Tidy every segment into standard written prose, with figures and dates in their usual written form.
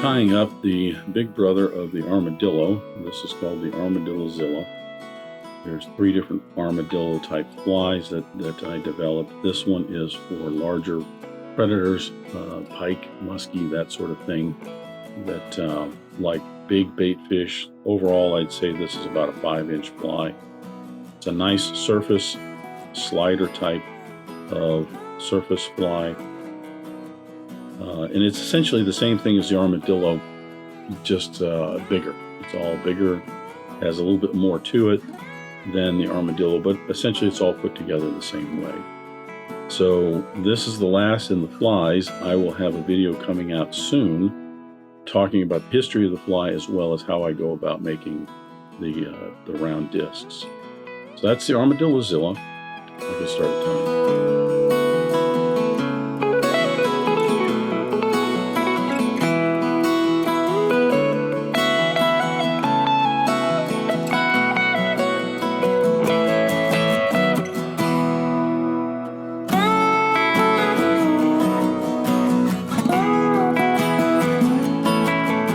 tying up the big brother of the armadillo. This is called the Armadillazilla. There's 3 different armadillo type flies that I developed. This one is for larger predators, pike, musky, that sort of thing, that like big bait fish. Overall, I'd say this is about a 5-inch fly. It's a nice surface slider type of surface fly. And it's essentially the same thing as the armadillo, just bigger. It's all bigger, has a little bit more to it than the armadillo, but essentially it's all put together the same way. So this is the last in the flies. I will have a video coming out soon talking about the history of the fly as well as how I go about making the round discs. So that's the Armadillazilla. I can start tying.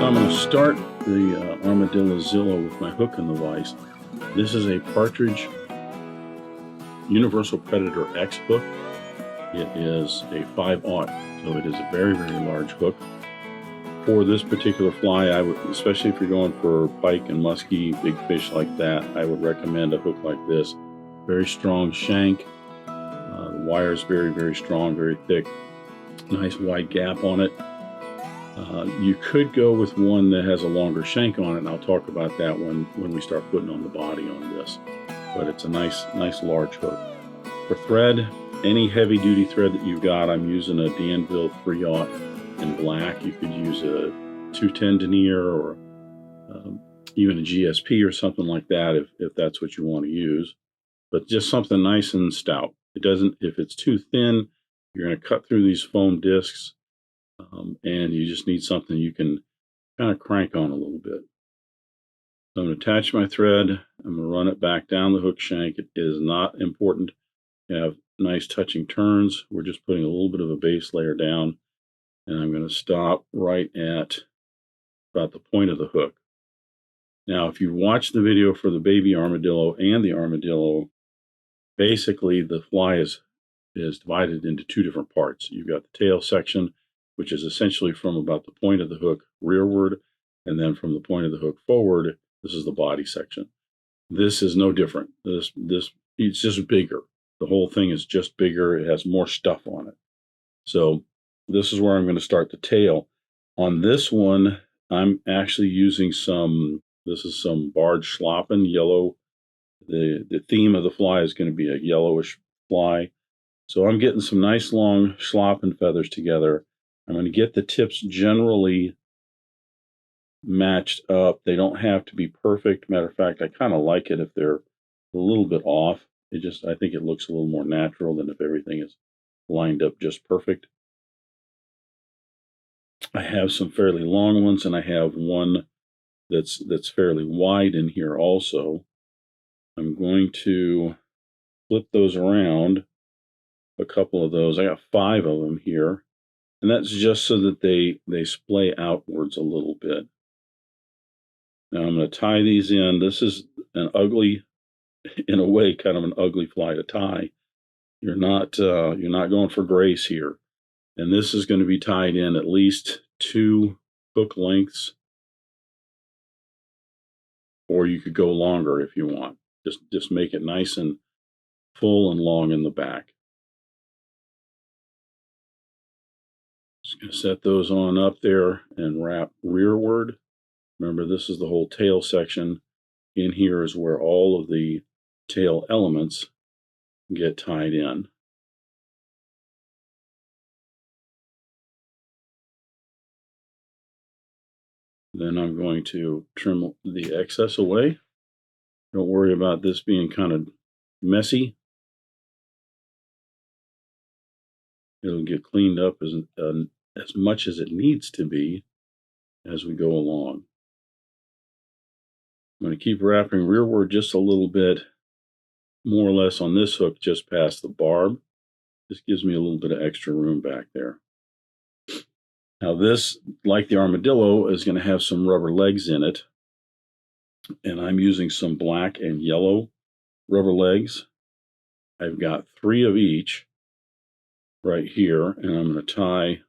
I'm going to start the Armadillazilla with my hook in the vise. This is a Partridge Universal Predator X hook. It is a 5/0, so it is a very, very large hook. For this particular fly, I would, especially if you're going for pike and musky, big fish like that, I would recommend a hook like this. Very strong shank. The wire is very, very strong, very thick. Nice wide gap on it. You could go with one that has a longer shank on it, and I'll talk about that when we start putting on the body on this. But it's a nice large hook. For thread, any heavy-duty thread that you've got, I'm using a Danville 3/0 in black. You could use a 210 denier or even a GSP or something like that if that's what you want to use. But just something nice and stout. It doesn't, if it's too thin, you're going to cut through these foam discs. And you just need something you can kind of crank on a little bit. So I'm going to attach my thread. I'm going to run it back down the hook shank. It is not important to have nice touching turns. We're just putting a little bit of a base layer down. And I'm going to stop right at about the point of the hook. Now, if you watch the video for the baby armadillo and the armadillo, basically the fly is divided into 2 different parts. You've got the tail section, which is essentially from about the point of the hook rearward, and then from the point of the hook forward, this is the body section. This is no different. This it's just bigger. The whole thing is just bigger. It has more stuff on it. So this is where I'm going to start the tail. On this one, I'm actually using this is some barred Schlappen, yellow. The theme of the fly is going to be a yellowish fly. So I'm getting some nice long Schlappen feathers together. I'm going to get the tips generally matched up. They don't have to be perfect. Matter of fact, I kind of like it if they're a little bit off. I think it looks a little more natural than if everything is lined up just perfect. I have some fairly long ones, and I have one that's fairly wide in here also. I'm going to flip those around, a couple of those. I got 5 of them here. And that's just so that they splay outwards a little bit. Now I'm going to tie these in. This is an ugly, in a way, kind of an ugly fly to tie. You're not going for grace here. And this is going to be tied in at least 2 hook lengths, or you could go longer if you want. Just make it nice and full and long in the back. Just going to set those on up there and wrap rearward. Remember, this is the whole tail section. In here is where all of the tail elements get tied in. Then I'm going to trim the excess away. Don't worry about this being kind of messy. It'll get cleaned up as much as it needs to be as we go along. I'm going to keep wrapping rearward just a little bit, more or less on this hook just past the barb. This gives me a little bit of extra room back there. Now this, like the armadillo, is going to have some rubber legs in it. And I'm using some black and yellow rubber legs. I've got 3 of each right here, and I'm going to tie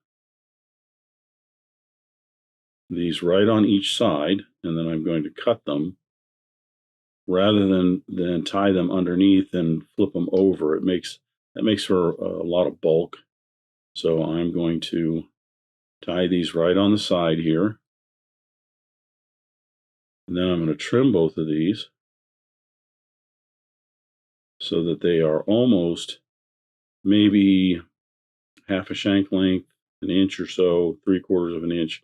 these right on each side, and then I'm going to cut them rather than tie them underneath and flip them over. That makes for a lot of bulk. So I'm going to tie these right on the side here. And then I'm going to trim both of these so that they are almost maybe half a shank length, an inch or so, 3/4 of an inch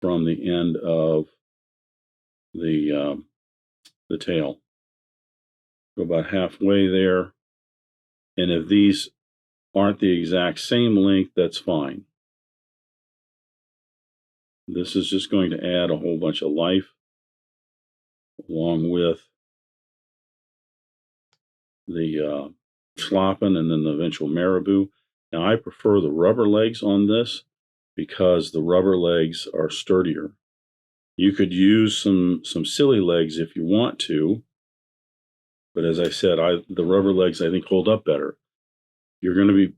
from the end of the tail. Go about halfway there. And if these aren't the exact same length, that's fine. This is just going to add a whole bunch of life along with the Schlappen and then the eventual Marabou. Now I prefer the rubber legs on this because the rubber legs are sturdier. You could use some silly legs if you want to, but as I said, the rubber legs I think hold up better. You're going to be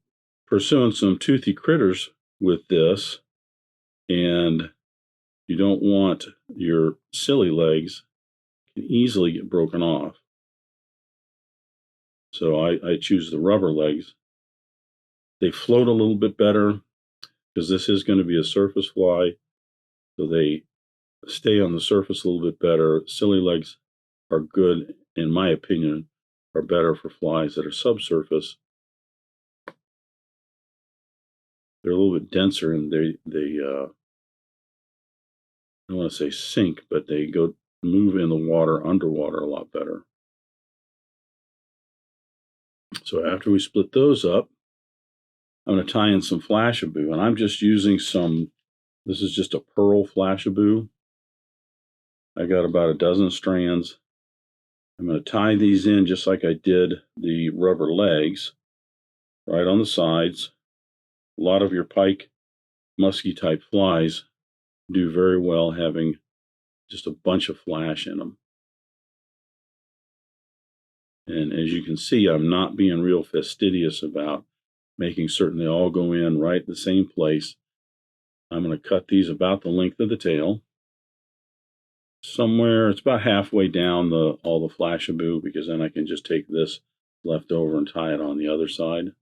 pursuing some toothy critters with this, and you don't want your silly legs can easily get broken off. So I choose the rubber legs. They float a little bit better because this is going to be a surface fly, so they stay on the surface a little bit better. Silly legs are good, in my opinion, are better for flies that are subsurface. They're a little bit denser and they I don't want to say sink, but they move in the water, underwater a lot better. So after we split those up, I'm going to tie in some Flashabou, and I'm just using this is just a pearl Flashabou. I got about a dozen strands. I'm going to tie these in just like I did the rubber legs, right on the sides. A lot of your pike musky type flies do very well having just a bunch of flash in them. And as you can see, I'm not being real fastidious about making certain they all go in right the same place. I'm going to cut these about the length of the tail. Somewhere, it's about halfway down all the Flashabou, because then I can just take this left over and tie it on the other side.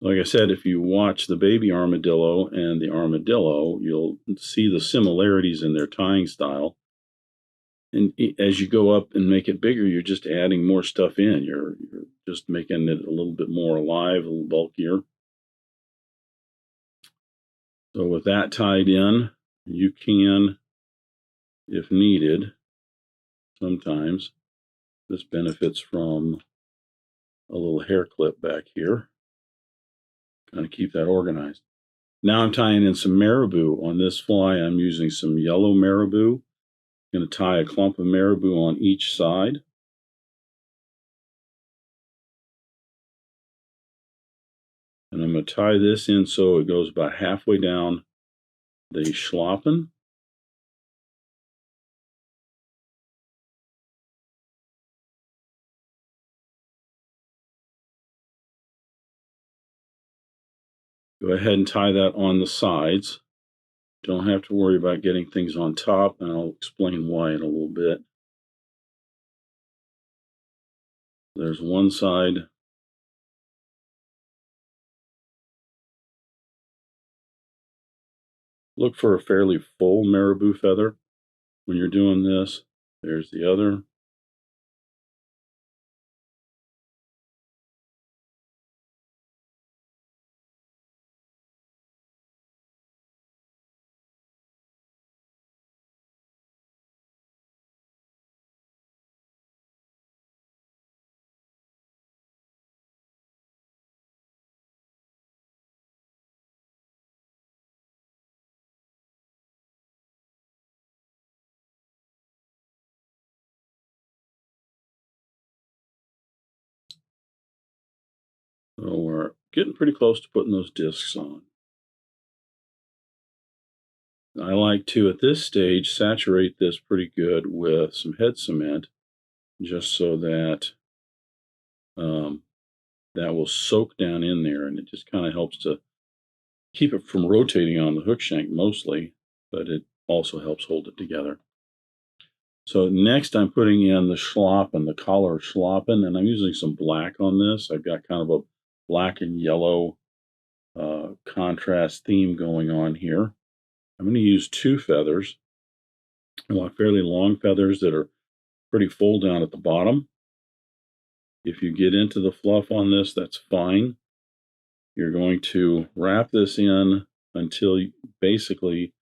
Like I said, if you watch the baby armadillo and the armadillo, you'll see the similarities in their tying style. And as you go up and make it bigger, you're just adding more stuff in. You're just making it a little bit more alive, a little bulkier. So with that tied in, you can, if needed, sometimes, this benefits from a little hair clip back here. Kind of keep that organized. Now I'm tying in some Marabou. On this fly, I'm using some yellow Marabou. I'm going to tie a clump of Marabou on each side. And I'm going to tie this in so it goes about halfway down the Schlappen. Go ahead and tie that on the sides. Don't have to worry about getting things on top, and I'll explain why in a little bit. There's one side. Look for a fairly full Marabou feather when you're doing this. There's the other. getting pretty close to putting those discs on. I like to, at this stage, saturate this pretty good with some head cement, just so that that will soak down in there, and it just kind of helps to keep it from rotating on the hook shank mostly, but it also helps hold it together. So next I'm putting in the Schlappen, the collar Schlappen, and I'm using some black on this. I've got kind of a black and yellow contrast theme going on here. I'm going to use 2 feathers. I want fairly long feathers that are pretty full down at the bottom. If you get into the fluff on this, that's fine. You're going to wrap this in until basically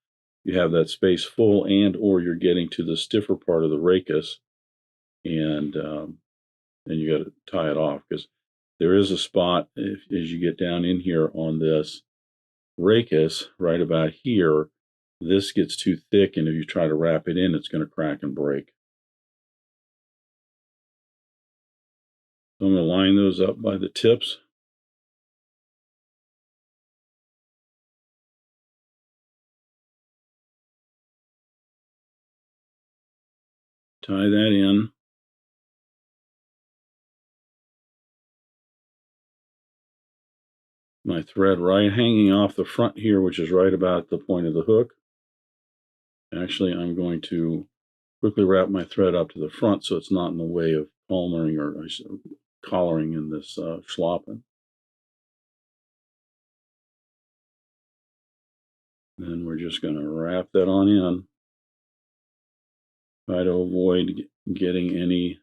you have that space full, and or you're getting to the stiffer part of the rachis, and you got to tie it off, because there is a spot as you get down in here on this rachis right about here. This gets too thick, and if you try to wrap it in, it's going to crack and break. So I'm going to line those up by the tips. Tie that in. My thread right hanging off the front here, which is right about the point of the hook. Actually, I'm going to quickly wrap my thread up to the front so it's not in the way of palmering or collaring in this Schlappen. Then we're just going to wrap that on in. Try to avoid getting any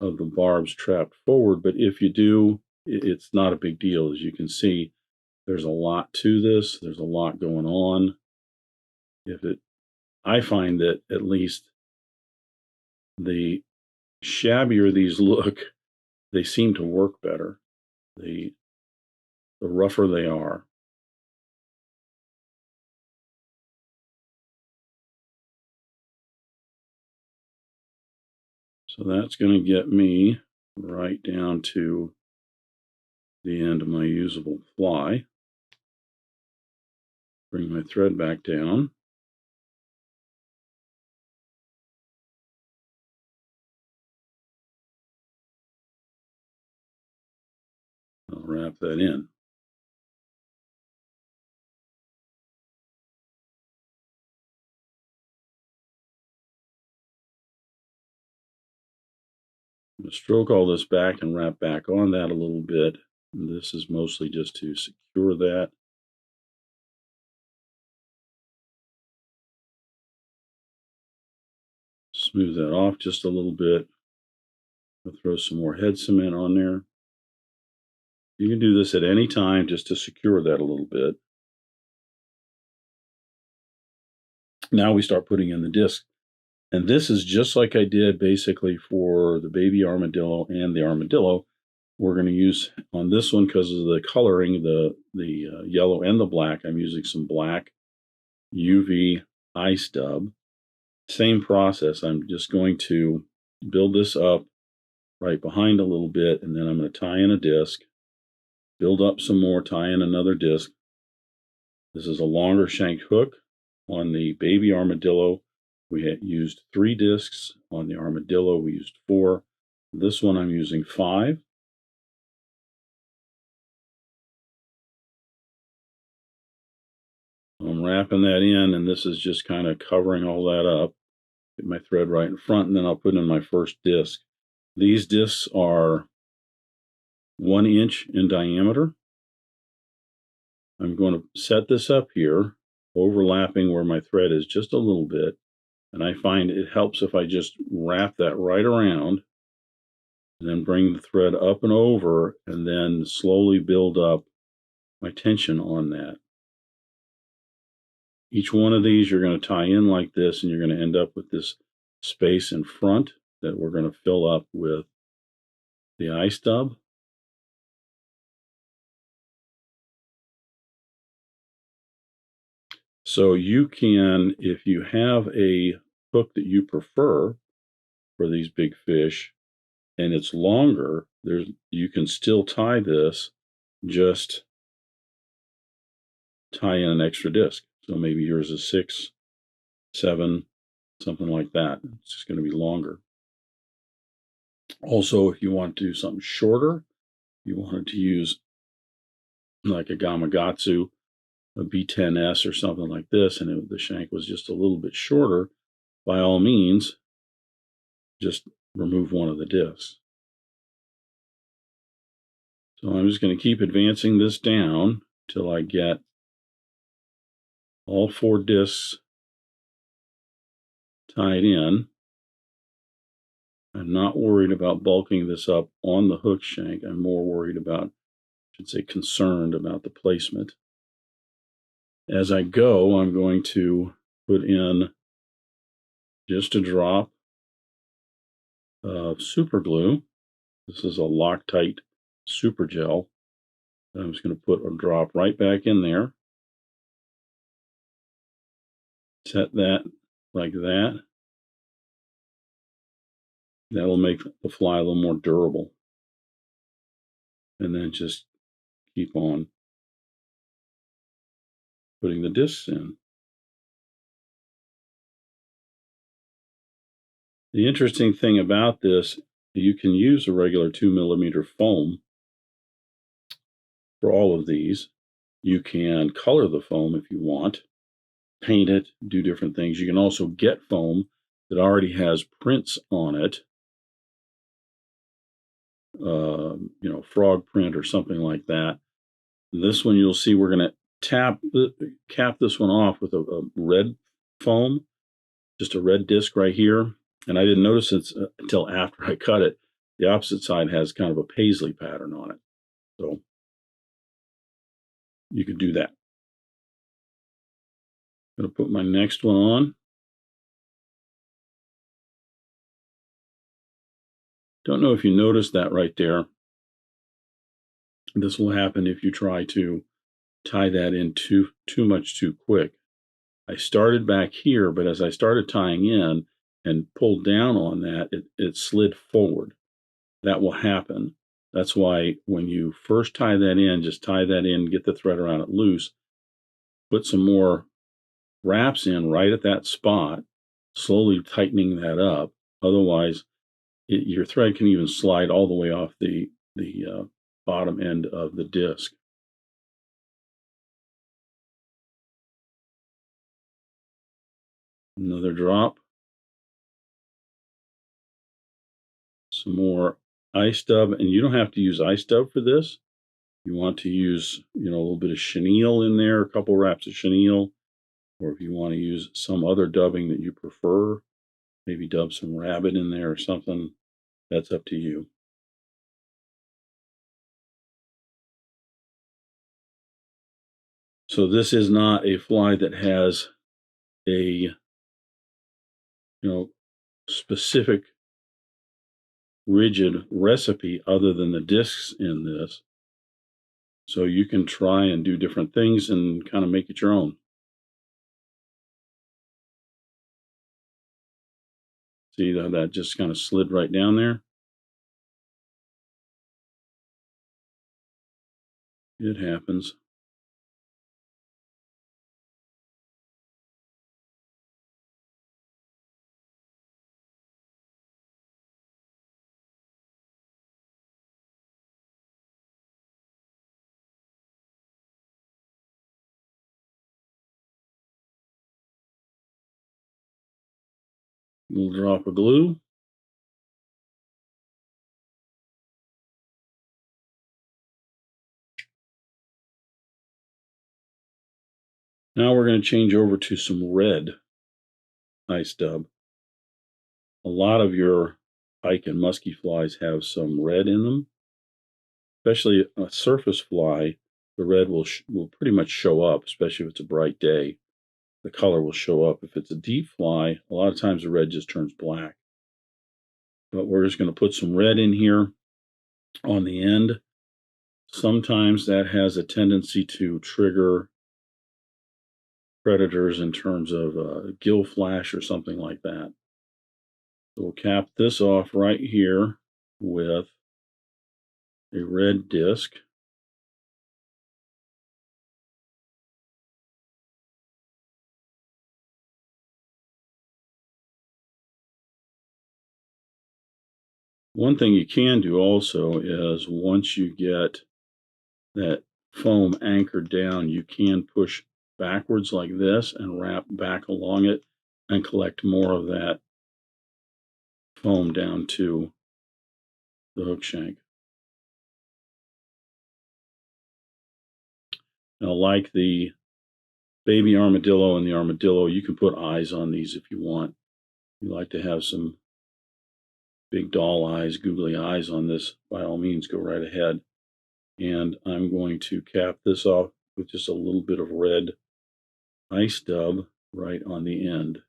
of the barbs trapped forward, but if you do, it's not a big deal. As you can see, there's a lot to this. There's a lot going on. I find that at least the shabbier these look, they seem to work better. The rougher they are. So that's going to get me right down to the end of my usable fly. Bring my thread back down. I'll wrap that in. I'm going to stroke all this back and wrap back on that a little bit. And this is mostly just to secure that. Smooth that off just a little bit. I'll throw some more head cement on there. You can do this at any time just to secure that a little bit. Now we start putting in the disc. And this is just like I did basically for the Baby Armadillo and the Armadillo. We're going to use on this one, because of the coloring, the yellow and the black, I'm using some black UV ice dub. Same process. I'm just going to build this up right behind a little bit, and then I'm going to tie in a disc, build up some more, tie in another disc. This is a longer shank hook. On the Baby Armadillo, we had used 3 discs. On the Armadillo, we used 4. This one I'm using 5. I'm wrapping that in, and this is just kind of covering all that up. Get my thread right in front, and then I'll put in my first disc. These discs are 1 inch in diameter. I'm going to set this up here, overlapping where my thread is just a little bit. And I find it helps if I just wrap that right around and then bring the thread up and over, and then slowly build up my tension on that. Each one of these you're going to tie in like this, and you're going to end up with this space in front that we're going to fill up with the ice dub. So you can, if you have a hook that you prefer for these big fish, and it's longer, you can still tie this, just tie in an extra disc. So maybe yours is 6, 7, something like that. It's just going to be longer. Also, if you want to do something shorter, you wanted to use like a Gamakatsu, a B10S or something like this, and the shank was just a little bit shorter, by all means, just remove one of the discs. So I'm just going to keep advancing this down till I get all 4 discs tied in. I'm not worried about bulking this up on the hook shank. I'm more worried about, I should say concerned about the placement. As I go, I'm going to put in just a drop of super glue. This is a Loctite super gel. I'm just going to put a drop right back in there. Set that like that. That'll make the fly a little more durable. And then just keep on putting the discs in. The interesting thing about this, you can use a regular 2mm foam for all of these. You can color the foam if you want, paint it, do different things. You can also get foam that already has prints on it, frog print or something like that. This one you'll see we're going to cap this one off with a red foam, just a red disc right here. And I didn't notice it until after I cut it. The opposite side has kind of a paisley pattern on it. So you could do that. I'm going to put my next one on. Don't know if you noticed that right there. This will happen if you try to tie that in too much too quick. I started back here, but as I started tying in and pulled down on that, it slid forward. That will happen. That's why when you first tie that in, just tie that in, get the thread around it loose, put some more wraps in right at that spot, slowly tightening that up. Otherwise, your thread can even slide all the way off the bottom end of the disc. Another drop. Some more ice dub, and you don't have to use ice dub for this. You want to use, a little bit of chenille in there, a couple wraps of chenille, or if you want to use some other dubbing that you prefer, maybe dub some rabbit in there or something, that's up to you. So this is not a fly that has a, specific rigid recipe other than the discs in this. So you can try and do different things and kind of make it your own. See how that just kind of slid right down there? It happens. A little drop of glue. Now we're going to change over to some red ice dub. A lot of your pike and musky flies have some red in them. Especially a surface fly, the red will pretty much show up, especially if it's a bright day. The color will show up. If it's a deep fly, a lot of times the red just turns black. But we're just going to put some red in here on the end. Sometimes that has a tendency to trigger predators in terms of gill flash or something like that. So we'll cap this off right here. with a red disc. One thing you can do also is once you get that foam anchored down, you can push backwards like this and wrap back along it and collect more of that foam down to the hook shank. Now, like the Baby Armadillo and the Armadillo, you can put eyes on these if you want. You like to have some big doll eyes, googly eyes on this, by all means, go right ahead. And I'm going to cap this off with just a little bit of red ice dub right on the end.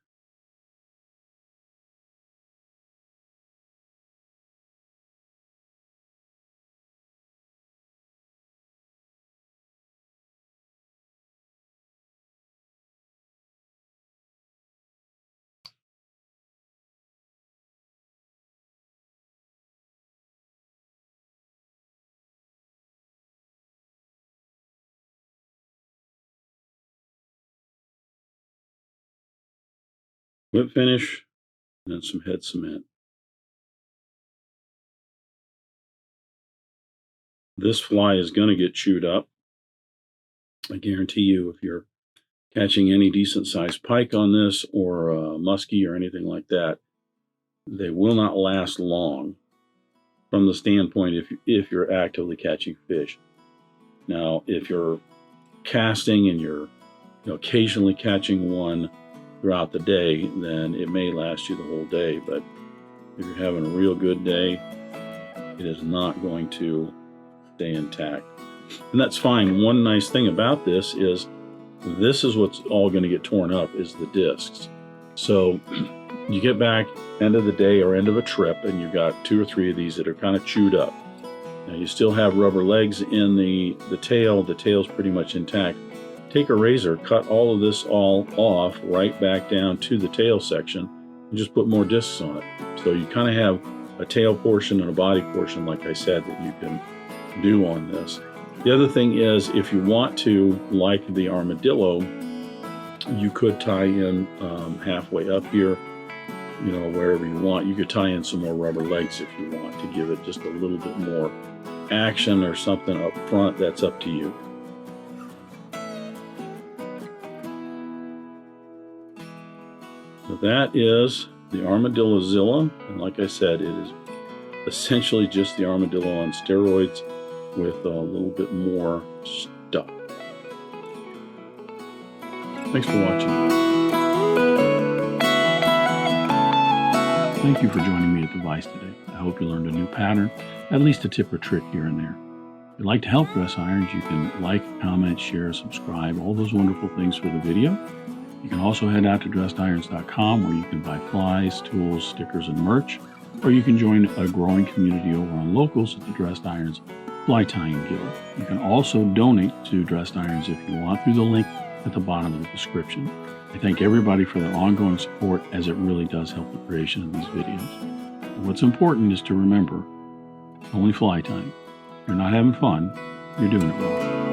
Whip finish, and then some head cement. This fly is going to get chewed up. I guarantee you, if you're catching any decent sized pike on this, or musky or anything like that, they will not last long from the standpoint if you're actively catching fish. Now, if you're casting and you're occasionally catching one throughout the day, then it may last you the whole day. But if you're having a real good day, it is not going to stay intact. And that's fine. One nice thing about this is what's all going to get torn up is the discs. So you get back end of the day or end of a trip and you've got 2 or 3 of these that are kind of chewed up. Now you still have rubber legs in the tail. The tail's pretty much intact. Take a razor, cut all of this all off right back down to the tail section, and just put more discs on it. So you kind of have a tail portion and a body portion, like I said, that you can do on this. The other thing is, if you want to, like the Armadillo, you could tie in halfway up here, wherever you want. You could tie in some more rubber legs if you want to give it just a little bit more action or something up front. That's up to you. So that is the Armadillazilla, and like I said, it is essentially just the Armadillo on steroids with a little bit more stuff. Thanks for watching. Thank you for joining me at the Vice today. I hope you learned a new pattern, at least a tip or trick here and there. If you'd like to help Dress Irons, you can like, comment, share, subscribe, all those wonderful things for the video. You can also head out to dressedirons.com where you can buy flies, tools, stickers, and merch, or you can join a growing community over on Locals at the Dressed Irons Fly Tying Guild. You can also donate to Dressed Irons if you want through the link at the bottom of the description. I thank everybody for their ongoing support, as it really does help the creation of these videos. And what's important is to remember, only fly tying. If you're not having fun, you're doing it wrong.